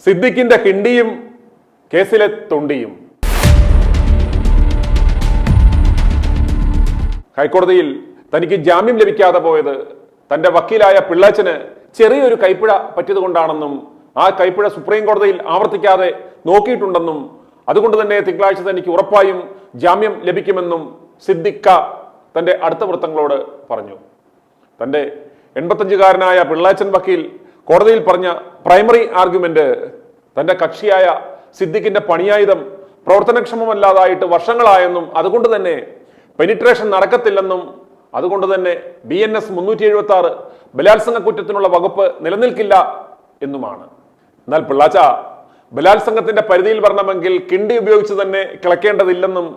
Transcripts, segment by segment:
സിദ്ദിഖിന്റെ കിണ്ടിയും കേസിലെ തൊണ്ടിയും. ഹൈക്കോടതിയിൽ തനിക്ക് ജാമ്യം ലഭിക്കാതെ പോയത് തന്റെ വക്കീലായ പിള്ളാച്ചന് ചെറിയൊരു കൈപ്പിഴ പറ്റിയതുകൊണ്ടാണെന്നും ആ കൈപ്പിഴ സുപ്രീം കോടതിയിൽ ആവർത്തിക്കാതെ നോക്കിയിട്ടുണ്ടെന്നും അതുകൊണ്ട് തന്നെ തിങ്കളാഴ്ച തനിക്ക് ഉറപ്പായും ജാമ്യം ലഭിക്കുമെന്നും സിദ്ദിഖ തന്റെ അടുത്ത വൃത്തങ്ങളോട് പറഞ്ഞു. തന്റെ 85-കാരനായ പിള്ളാച്ചൻ വക്കീൽ കോടതിയിൽ പറഞ്ഞ പ്രൈമറി ആർഗ്യുമെന്റ് തന്റെ കക്ഷിയായ സിദ്ദിഖിന്റെ പണിയായുധം പ്രവർത്തനക്ഷമമല്ലാതായിട്ട് വർഷങ്ങളായെന്നും അതുകൊണ്ട് തന്നെ പെനിട്രേഷൻ നടക്കത്തില്ലെന്നും അതുകൊണ്ട് തന്നെ BNS 376 ബലാത്സംഗ കുറ്റത്തിനുള്ള വകുപ്പ് നിലനിൽക്കില്ല എന്നുമാണ്. എന്നാൽ പിള്ളാച്ച ബലാത്സംഗത്തിന്റെ പരിധിയിൽ വരണമെങ്കിൽ കിണ്ടി ഉപയോഗിച്ച് തന്നെ കിളക്കേണ്ടതില്ലെന്നും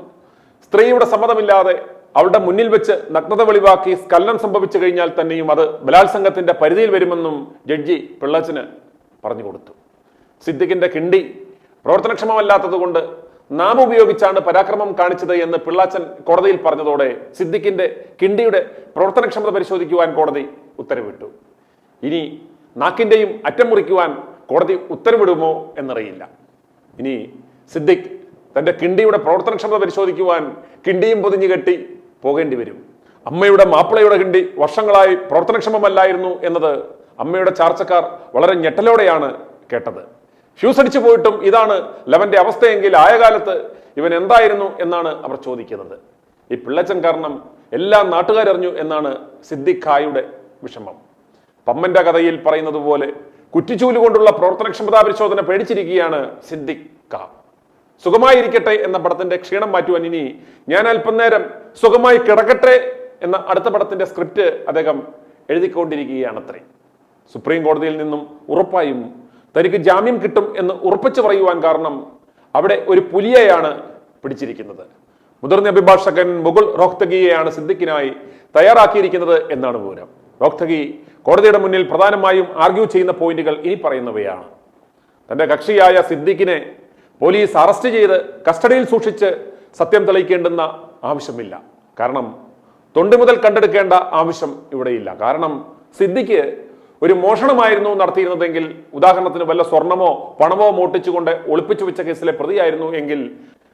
സ്ത്രീയുടെ സമ്മതമില്ലാതെ അവളുടെ മുന്നിൽ വെച്ച് നഗ്നത വെളിവാക്കി സ്ഖലനം സംഭവിച്ചു കഴിഞ്ഞാൽ തന്നെയും അത് ബലാത്സംഗത്തിന്റെ പരിധിയിൽ വരുമെന്നും ജഡ്ജി പിള്ളാച്ചന് പറഞ്ഞു കൊടുത്തു. സിദ്ദിഖിന്റെ കിണ്ടി പ്രവർത്തനക്ഷമമല്ലാത്തത് കൊണ്ട് നാം ഉപയോഗിച്ചാണ് പരാക്രമം കാണിച്ചത് എന്ന് പിള്ളാച്ചൻ കോടതിയിൽ പറഞ്ഞതോടെ സിദ്ദിഖിന്റെ കിണ്ടിയുടെ പ്രവർത്തനക്ഷമത പരിശോധിക്കുവാൻ കോടതി ഉത്തരവിട്ടു. ഇനി നാക്കിന്റെയും അറ്റം മുറിക്കുവാൻ കോടതി ഉത്തരവിടുമോ എന്നറിയില്ല. ഇനി സിദ്ദിഖ് തന്റെ കിണ്ടിയുടെ പ്രവർത്തനക്ഷമത പരിശോധിക്കുവാൻ കിണ്ടിയും പൊതിഞ്ഞു കെട്ടി പോകേണ്ടി വരും. അമ്മയുടെ മാപ്പിളയുടെ കിണ്ടി വർഷങ്ങളായി പ്രവർത്തനക്ഷമമല്ലായിരുന്നു എന്നത് അമ്മയുടെ ചാർച്ചക്കാർ വളരെ ഞെട്ടലോടെയാണ് കേട്ടത്. ഫ്യൂസ് അടിച്ചു പോയിട്ടും ഇതാണ് ലവന്റെ അവസ്ഥയെങ്കിൽ ആയ കാലത്ത് ഇവൻ എന്തായിരുന്നു എന്നാണ് അവർ ചോദിക്കുന്നത്. ഈ പിള്ളച്ചൻ കാരണം എല്ലാ നാട്ടുകാരറിഞ്ഞു എന്നാണ് സിദ്ദിഖായുടെ വിഷമം. പമ്മന്റെ കഥയിൽ പറയുന്നത് പോലെ കുറ്റിച്ചൂല് കൊണ്ടുള്ള പ്രവർത്തനക്ഷമതാ പരിശോധന പേടിച്ചിരിക്കുകയാണ് സിദ്ദിഖ. സുഖമായിരിക്കട്ടെ എന്ന പടത്തിന്റെ ക്ഷീണം മാറ്റുവാൻ ഇനി ഞാൻ അല്പം നേരം സുഖമായി കിടക്കട്ടെ എന്ന അടുത്ത പടത്തിന്റെ സ്ക്രിപ്റ്റ് അദ്ദേഹം എഴുതിക്കൊണ്ടിരിക്കുകയാണത്രേ. സുപ്രീം കോടതിയിൽ നിന്നും ഉറപ്പായും തനിക്ക് ജാമ്യം കിട്ടും എന്ന് ഉറപ്പിച്ചു പറയുവാൻ കാരണം അവിടെ ഒരു പുലിയെയാണ് പിടിച്ചിരിക്കുന്നത്. മുതിർന്ന അഭിഭാഷകൻ മുകുൾ റോഹ്തഗിയെയാണ് സിദ്ദിഖിനായി തയ്യാറാക്കിയിരിക്കുന്നത് എന്നാണ് വിവരം. റോഹ്തഗി കോടതിയുടെ മുന്നിൽ പ്രധാനമായും ആർഗ്യൂ ചെയ്യുന്ന പോയിന്റുകൾ ഇനി പറയുന്നവയാണ്. തന്റെ കക്ഷിയായ സിദ്ദിഖിനെ പോലീസ് അറസ്റ്റ് ചെയ്ത് കസ്റ്റഡിയിൽ സൂക്ഷിച്ച് സത്യം തെളിയിക്കേണ്ടുന്ന ആവശ്യമില്ല. കാരണം തൊണ്ടി മുതൽ കണ്ടെടുക്കേണ്ട ആവശ്യം ഇവിടെയില്ല. കാരണം സിദ്ദിഖ് ഒരു മോഷണമായിരുന്നു നടത്തിയിരുന്നതെങ്കിൽ, ഉദാഹരണത്തിന് വല്ല സ്വർണമോ പണമോ മോട്ടിച്ചുകൊണ്ട് ഒളിപ്പിച്ചു വെച്ച കേസിലെ പ്രതിയായിരുന്നു എങ്കിൽ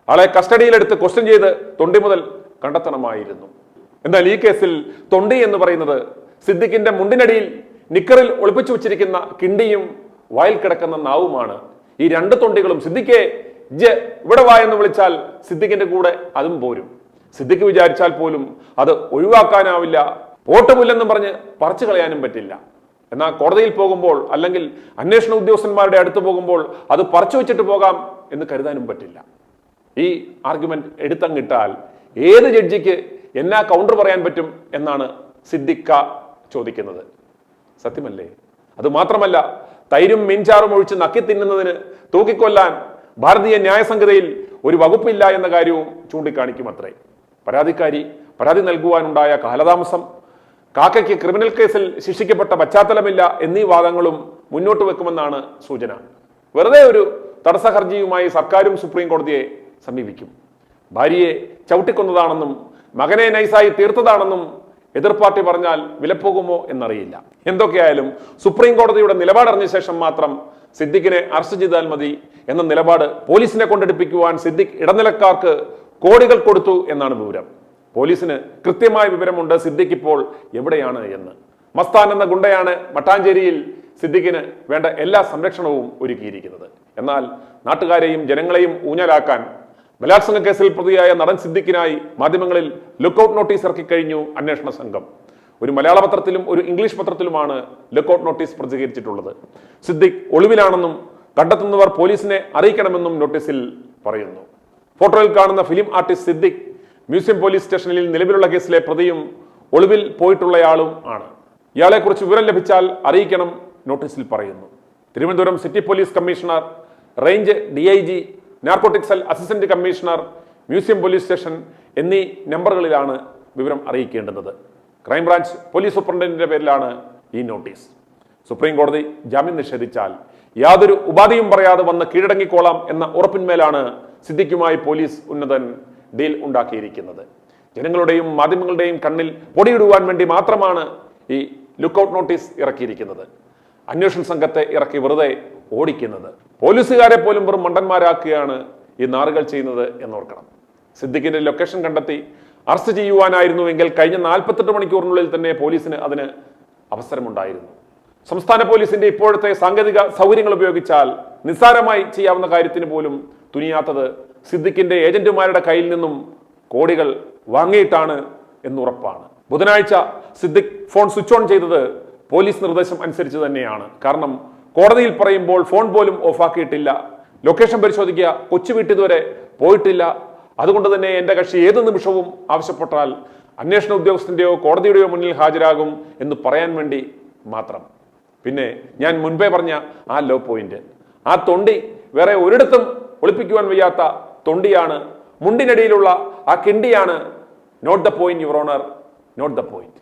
ആളെ കസ്റ്റഡിയിലെടുത്ത് ക്വസ്റ്റ്യൻ ചെയ്ത് തൊണ്ടി മുതൽ കണ്ടെത്തണമായിരുന്നു. എന്നാൽ ഈ കേസിൽ തൊണ്ടി എന്ന് പറയുന്നത് സിദ്ദിഖിന്റെ മുണ്ടിനടിയിൽ നിക്കറിൽ ഒളിപ്പിച്ചു വെച്ചിരിക്കുന്ന കിണ്ടിയും വായിൽ കിടക്കുന്ന നാവുമാണ്. ഈ രണ്ട് തൊണ്ടികളും സിദ്ദിഖെ ഇവിടെ വാ എന്ന് വിളിച്ചാൽ സിദ്ദിഖിന്റെ കൂടെ അതും പോരും. സിദ്ദിഖ് വിചാരിച്ചാൽ പോലും അത് ഒഴിവാക്കാനാവില്ല. പോട്ടുമില്ലെന്നും പറഞ്ഞ് പറിച്ചു കളയാനും പറ്റില്ല. എന്നാൽ കോടതിയിൽ പോകുമ്പോൾ അല്ലെങ്കിൽ അന്വേഷണ ഉദ്യോഗസ്ഥന്മാരുടെ അടുത്ത് പോകുമ്പോൾ അത് പറിച്ചു വെച്ചിട്ട് പോകാം എന്ന് കരുതാനും പറ്റില്ല. ഈ ആർഗ്യുമെന്റ് എടുത്തങ്ങിട്ടാൽ ഏത് ജഡ്ജിക്ക് എന്നാ കൗണ്ടർ പറയാൻ പറ്റും എന്നാണ് സിദ്ദിഖ ചോദിക്കുന്നത്. സത്യമല്ലേ? അത് മാത്രമല്ല, തൈരും മീൻചാറും ഒഴിച്ച് നക്കി തിന്നുന്നതിന് തൂക്കിക്കൊല്ലാൻ ഭാരതീയ ന്യായസംഹിതയിൽ ഒരു വകുപ്പില്ല എന്ന കാര്യവും ചൂണ്ടിക്കാണിക്കും അത്രേ. പരാതിക്കാരി പരാതി നൽകുവാനുണ്ടായ കാലതാമസം, കാക്കയ്ക്ക് ക്രിമിനൽ കേസിൽ ശിക്ഷിക്കപ്പെട്ട പശ്ചാത്തലമില്ല എന്നീ വാദങ്ങളും മുന്നോട്ട് വെക്കുമെന്നാണ് സൂചന. വെറുതെ ഒരു തടസ്സ ഹർജിയുമായി സർക്കാരും സുപ്രീം കോടതിയെ സമീപിക്കും. ഭാര്യയെ ചവിട്ടിക്കൊന്നതാണെന്നും മകനെ നൈസായി തീർത്തതാണെന്നും എതിർ പാർട്ടി പറഞ്ഞാൽ വിലപ്പോകുമോ എന്നറിയില്ല. എന്തൊക്കെയായാലും സുപ്രീം കോടതിയുടെ നിലപാടറിഞ്ഞ ശേഷം മാത്രം സിദ്ദിഖിനെ അറസ്റ്റ് ചെയ്താൽ മതി എന്ന നിലപാട് പോലീസിനെ കൊണ്ടെടുപ്പിക്കുവാൻ സിദ്ദിഖ് ഇടനിലക്കാർക്ക് കോടികൾ കൊടുത്തു എന്നാണ് വിവരം. പോലീസിന് കൃത്യമായ വിവരമുണ്ട് സിദ്ദിഖ് ഇപ്പോൾ എവിടെയാണ് എന്ന്. മസ്താൻ എന്ന ഗുണ്ടയാണ് മട്ടാഞ്ചേരിയിൽ സിദ്ദിഖിന് വേണ്ട എല്ലാ സംരക്ഷണവും ഒരുക്കിയിരിക്കുന്നത്. എന്നാൽ നാട്ടുകാരെയും ജനങ്ങളെയും ഊഞ്ഞലാക്കാൻ ബലാത്സംഗ കേസിൽ പ്രതിയായ നടൻ സിദ്ദിഖിനായി മാധ്യമങ്ങളിൽ ലുക്കൌട്ട് നോട്ടീസ് ഇറക്കിക്കഴിഞ്ഞു അന്വേഷണ സംഘം. ഒരു മലയാള പത്രത്തിലും ഒരു ഇംഗ്ലീഷ് പത്രത്തിലുമാണ് ലുക്കൌട്ട് നോട്ടീസ് പ്രസിദ്ധീകരിച്ചിട്ടുള്ളത്. സിദ്ദിഖ് ഒളിവിലാണെന്നും കണ്ടെത്തുന്നവർ പോലീസിനെ അറിയിക്കണമെന്നും നോട്ടീസിൽ പറയുന്നു. ഫോട്ടോയിൽ കാണുന്ന film artist Siddique museum police സ്റ്റേഷനിൽ നിലവിലുള്ള കേസിലെ പ്രതിയും ഒളിവിൽ പോയിട്ടുള്ളയാളും ആണ്. ഇയാളെക്കുറിച്ച് വിവരം ലഭിച്ചാൽ അറിയിക്കണം നോട്ടീസിൽ പറയുന്നു. Thiruvananthapuram city police commissioner, range DIG, narcotic cell assistant commissioner, museum police station എന്നീ നമ്പറുകളിലാണ് വിവരം അറിയിക്കേണ്ടുന്നത്. ക്രൈംബ്രാഞ്ച് പോലീസ് സൂപ്രണ്ടിന്റെ പേരിലാണ് ഈ നോട്ടീസ്. സുപ്രീം കോടതി ജാമ്യം നിഷേധിച്ചാൽ യാതൊരു ഉപാധിയും പറയാതെ വന്ന് കീഴടങ്ങിക്കോളാം എന്ന ഉറപ്പിന്മേലാണ് സിദ്ദിഖുമായി പോലീസ് ഉന്നതൻ ഡീൽ ഉണ്ടാക്കിയിരിക്കുന്നത്. ജനങ്ങളുടെയും മാധ്യമങ്ങളുടെയും കണ്ണിൽ പൊടിയിടുവാൻ വേണ്ടി മാത്രമാണ് ഈ ലുക്കൌട്ട് നോട്ടീസ് ഇറക്കിയിരിക്കുന്നത്. അന്വേഷണ സംഘത്തെ ഇറക്കി വെറുതെ ഓടിക്കുന്നത്. പോലീസുകാരെ പോലും വെറും മണ്ടന്മാരാക്കുകയാണ് ഈ നാറുകൾ ചെയ്യുന്നത് എന്നോർക്കണം. സിദ്ദിഖിന്റെ ലൊക്കേഷൻ കണ്ടെത്തി അറസ്റ്റ് ചെയ്യുവാനായിരുന്നുവെങ്കിൽ കഴിഞ്ഞ 48 മണിക്കൂറിനുള്ളിൽ തന്നെ പോലീസിന് അതിന് അവസരമുണ്ടായിരുന്നു. സംസ്ഥാന പോലീസിന്റെ ഇപ്പോഴത്തെ സാങ്കേതിക സൗകര്യങ്ങൾ ഉപയോഗിച്ചാൽ നിസ്സാരമായി ചെയ്യാവുന്ന കാര്യത്തിന് പോലും തുനിയാത്തത് സിദ്ദിഖിന്റെ ഏജന്റുമാരുടെ കയ്യിൽ നിന്നും കോടികൾ വാങ്ങിയിട്ടാണ് എന്നുറപ്പാണ്. ബുധനാഴ്ച സിദ്ദിഖ് ഫോൺ സ്വിച്ച് ഓൺ ചെയ്തത് പോലീസ് നിർദ്ദേശം അനുസരിച്ച് തന്നെയാണ്. കാരണം കോടതിയിൽ പറയുമ്പോൾ ഫോൺ പോലും ഓഫാക്കിയിട്ടില്ല. ലൊക്കേഷൻ പരിശോധിക്കുക, കൊച്ചു വീട്ടിതുവരെ പോയിട്ടില്ല. അതുകൊണ്ട് തന്നെ എന്റെ കക്ഷി ഏത് നിമിഷവും ആവശ്യപ്പെട്ടാൽ അന്വേഷണ ഉദ്യോഗസ്ഥന്റെയോ കോടതിയുടെയോ മുന്നിൽ ഹാജരാകും എന്ന് പറയാൻ വേണ്ടി മാത്രം. പിന്നെ ഞാൻ മുൻപേ പറഞ്ഞ ആ ലോ പോയിന്റ്, ആ തൊണ്ടി വേറെ ഒരിടത്തും ഒളിപ്പിക്കുവാൻ വയ്യാത്ത തൊണ്ടിയാണ്. മുണ്ടിനടിയിലുള്ള ആ കിണ്ടിയാണ്. Note the point your honour, note the point.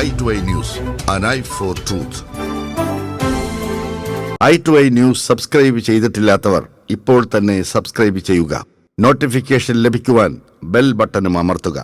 i2i News, an eye for truth. i2i News subscribe ചെയ്തിട്ടില്ലാത്തവർ ഇപ്പോൾ തന്നെ സബ്സ്ക്രൈബ് ചെയ്യുക. നോട്ടിഫിക്കേഷൻ ലഭിക്കുവാൻ ബെൽ ബട്ടണും അമർത്തുക.